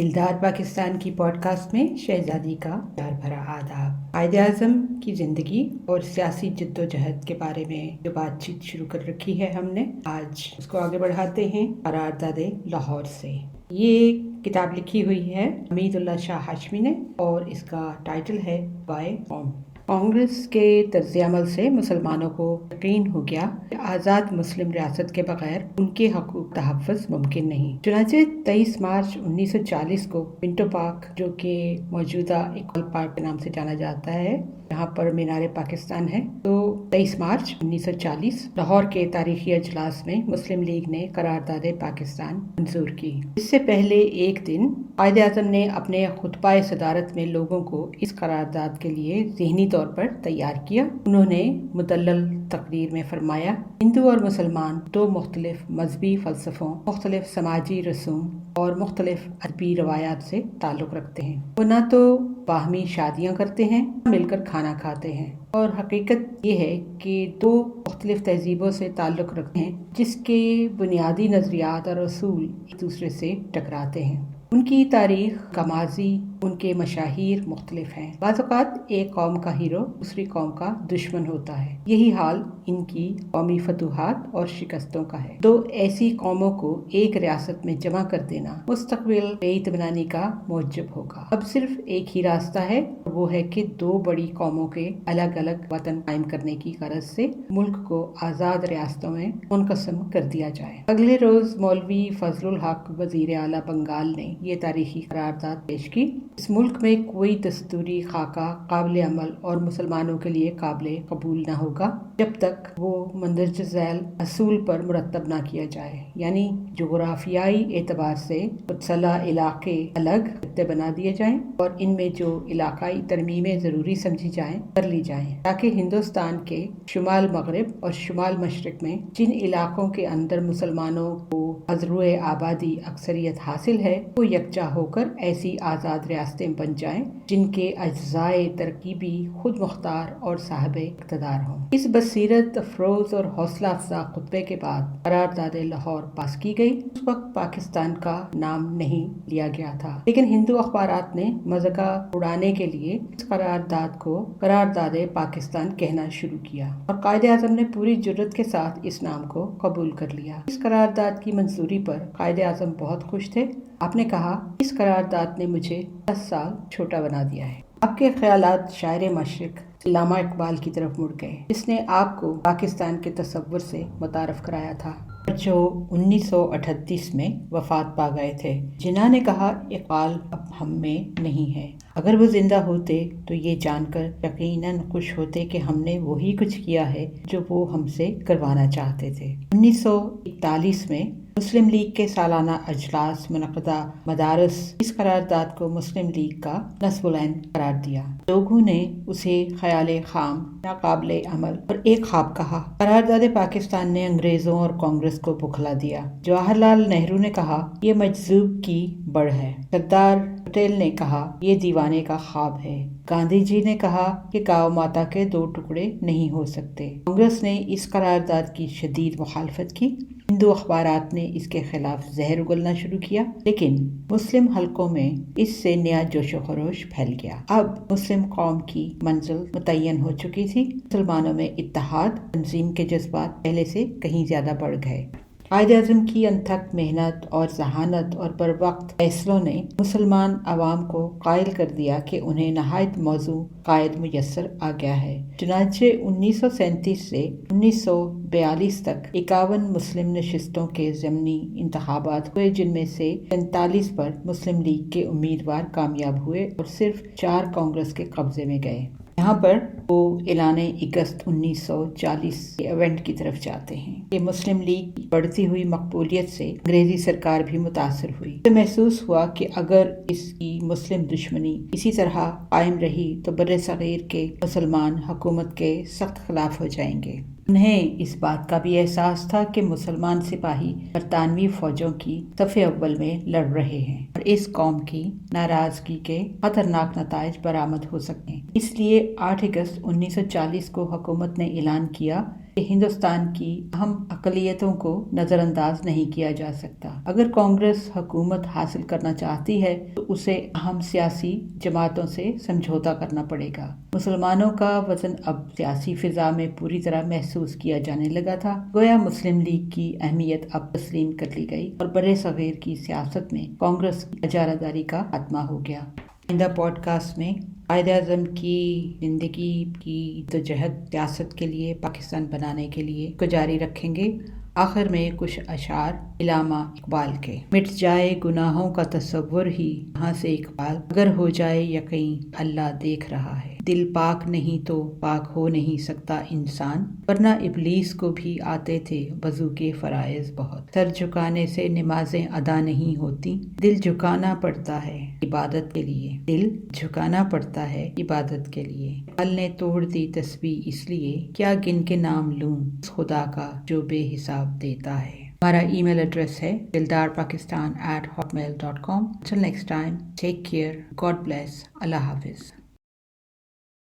दिलदार पाकिस्तान की पॉडकास्ट में शहजादी का प्यार भरा आदाब। कायदे आज़म की ज़िंदगी और सियासी जद्दोजहद के बारे में जो बातचीत शुरू कर रखी है हमने, आज उसको आगे बढ़ाते हैं करारदादे लाहौर से। ये किताब लिखी हुई है हमीदुल्लाह शाह हाशमी ने और इसका टाइटल है बाय कौम। कांग्रेस के तर्ज़-ए-अमल से मुसलमानों को यकीन हो गया कि आज़ाद मुस्लिम रियासत के बगैर उनके हकूक़ तहफ़्फ़ुज़ मुमकिन नहीं। चुनांचे 23 मार्च 1940 को पिंटो पार्क, जो कि मौजूदा इक्वल पार्क के नाम से जाना जाता है, यहाँ पर मीनार पाकिस्तान है, तो 23 मार्च 1940 लाहौर के तारीखी अजलास में मुस्लिम लीग ने करारदादे पाकिस्तान मंजूर की। इससे पहले एक दिन कायदे आज़म ने अपने खुतबाए सदारत में लोगों को इस करारदाद के लिए ज़हनी तौर पर तैयार किया। उन्होंने मुदल्लल तकरीर में फरमाया, हिंदू और मुसलमान दो मुख्तलिफ मजहबी फ़लसफ़ों, मुख्तलिफ समाजी रसूम और मुख्तलिफ अदबी रवायात से ताल्लुक़ रखते हैं। वो न तो बाहमी शादियाँ करते हैं, मिलकर खाना खाते हैं, और हकीकत ये है कि दो मुख्तलिफ तहजीबों से ताल्लुक़ रखते हैं जिसके बुनियादी नज़रियात और असूल एक दूसरे से टकराते हैं। उनकी तारीख़ का माजी, उनके मशाहीर मुख्तलिफ हैं। बाज़ औक़ात एक कौम का हीरो दूसरी कौम का दुश्मन होता है। यही हाल इनकी कौमी फतूहात और शिकस्तों का है। दो ऐसी कौमों को एक रियासत में जमा कर देना मुस्तक़बिल बेइत्मीनानी का मूजब होगा। अब सिर्फ एक ही रास्ता है, वो है कि दो बड़ी कौमों के अलग अलग वतन कायम करने की गरज से मुल्क को आज़ाद रियासतों में मुनक़सम कर दिया जाए। अगले रोज़ मौलवी फजलुल हक वज़ीर आला बंगाल ने ये तारीखी करारदाद पेश की। इस मुल्क में कोई दस्तूरी खाका काबिल अमल और मुसलमानों के लिए काबिल कबूल न होगा जब तक वो मंदरज झैल असूल पर मुरतब ना किया जाए, यानी जोग्राफियाई एतबार से मुतसला इलाके अलग खत्ते बना दिए जाएं और इनमें जो इलाकाई तरमीमें ज़रूरी समझी जाएं कर ली जाएं, ताकि हिंदुस्तान के शुमाल मगरिब और शुमाल मशरिक में जिन इलाकों के अंदर मुसलमानों को अज़रुए आबादी अक्सरियत हासिल है, वो यकजा होकर ऐसी आज़ाद रियासतें बन जाएं जिनके अज्जाए तरकीबी खुद मुख्तार और साहिब इक़्तिदार हों। इस बसीरत अफरोज़ और हौसला अफ़ज़ा खुतबे के बाद करारदादे लाहौर पास की गई। उस वक्त पाकिस्तान का नाम नहीं लिया गया था, लेकिन हिंदू अखबारात ने मज़ाक उड़ाने के लिए इस करारदाद को करारदादे पाकिस्तान कहना शुरू किया और कायदे आज़म ने पूरी जुर्रत के साथ इस नाम को कबूल कर लिया। इस करारदाद की मंजूरी पर कायदे आज़म बहुत खुश थे। आपने कहा, इस करारदाद ने मुझे 10 साल छोटा बना दिया है। आपके ख्यालात शायर मशरिक अल्लामा इकबाल की तरफ मुड़ गए, जिसने आपको पाकिस्तान के तसव्वुर से मुतारफ कराया था, जो 1938 में वफात पा गए थे। जिन्ना ने कहा, इकबाल अब हम में नहीं है। अगर वो जिंदा होते तो ये जानकर यकीनन खुश होते कि हमने वही कुछ किया है जो वो हमसे करवाना चाहते थे। 1941 में मुस्लिम लीग के सालाना अजलास मुनक़दा मदारस इस करारदाद को मुस्लिम लीग का नस्ब-उल-ऐन करार दिया। लोगों ने उसे ख्याल खाम, नाकाबिले अमल और एक ख्वाब कहा। करारदाद पाकिस्तान ने अंग्रेजों और कांग्रेस को बुखला दिया। जवाहरलाल नेहरू ने कहा, ये मजज़ूब की बढ़ है। सरदार पटेल ने कहा, ये दीवाने का ख्वाब है। गांधी जी ने कहा कि गाँव माता के दो टुकड़े नहीं हो सकते। कांग्रेस ने इस करारदाद की शदीद मुखालफत की। हिंदू अखबारात ने इसके खिलाफ जहर उगलना शुरू किया, लेकिन मुस्लिम हलकों में इससे नया जोशो खरोश फैल गया। अब मुस्लिम कौम की मंजिल मुतय्यन हो चुकी थी। मुसलमानों में इत्तेहाद, तंजीम के जज्बात पहले से कहीं ज्यादा बढ़ गए। कायदे आज़म की अनथक मेहनत और जहानत और बरवक्त फैसलों ने मुसलमान अवाम को कायल कर दिया कि उन्हें नहायत मौजू कायद मुयस्सर आ गया है। चुनांचे 1937 से 1942 तक 51 मुस्लिम नशिस्तों के ज़मनी इंतखाबात हुए, जिनमें से 45 पर मुस्लिम लीग के उम्मीदवार कामयाब हुए और सिर्फ 4 कांग्रेस के कब्जे में गए। यहाँ पर वो ऐलान अगस्त 1940 के इवेंट की तरफ जाते हैं कि मुस्लिम लीग की बढ़ती हुई मकबूलियत से अंग्रेजी सरकार भी मुतासर हुई। तो महसूस हुआ कि अगर इसकी मुस्लिम दुश्मनी इसी तरह कायम रही तो बर्रे सगीर के मुसलमान हुकूमत के सख्त खिलाफ हो जाएंगे। उन्हें इस बात का भी एहसास था कि मुसलमान सिपाही बरतानवी फौजों की सफ़े अव्वल में लड़ रहे हैं और इस कौम की नाराजगी के खतरनाक नताइज बरामद हो सकते हैं। इसलिए 8 अगस्त 1940 को हुकूमत ने ऐलान किया کہ ہندوستان کی اہم اقلیتوں کو نظر انداز نہیں کیا جا سکتا۔ اگر کانگریس حکومت حاصل کرنا چاہتی ہے تو اسے اہم سیاسی جماعتوں سے سمجھوتا کرنا پڑے گا۔ مسلمانوں کا وزن اب سیاسی فضا میں پوری طرح محسوس کیا جانے لگا تھا۔ گویا مسلم لیگ کی اہمیت اب تسلیم کر لی گئی اور برِ صغیر کی سیاست میں کانگریس کی اجارہ داری کا خاتمہ ہو گیا۔ آئندہ پوڈ کاسٹ میں قائد اعظم کی زندگی کی جدوجہد سیاست کے لیے، پاکستان بنانے کے لیے کو جاری رکھیں گے۔ آخر میں کچھ اشعار علامہ اقبال کے۔ مٹ جائے گناہوں کا تصور ہی یہاں سے اقبال، اگر ہو جائے یقین اللہ دیکھ رہا ہے۔ دل پاک نہیں تو پاک ہو نہیں سکتا انسان، ورنہ ابلیس کو بھی آتے تھے وضو کے فرائض بہت۔ سر جھکانے سے نمازیں ادا نہیں ہوتی، دل جھکانا پڑتا ہے عبادت کے لیے، دل جھکانا پڑتا ہے عبادت کے لیے۔ اقبال نے توڑ دی تسبیح اس لیے، کیا گن کے نام لوں اس خدا کا جو بے حساب دیتا ہے۔ ہمارا ای میل ایڈریس ہے dildarpakistan@hotmail.com۔ Till next time, take care, God bless, Allah Hafiz.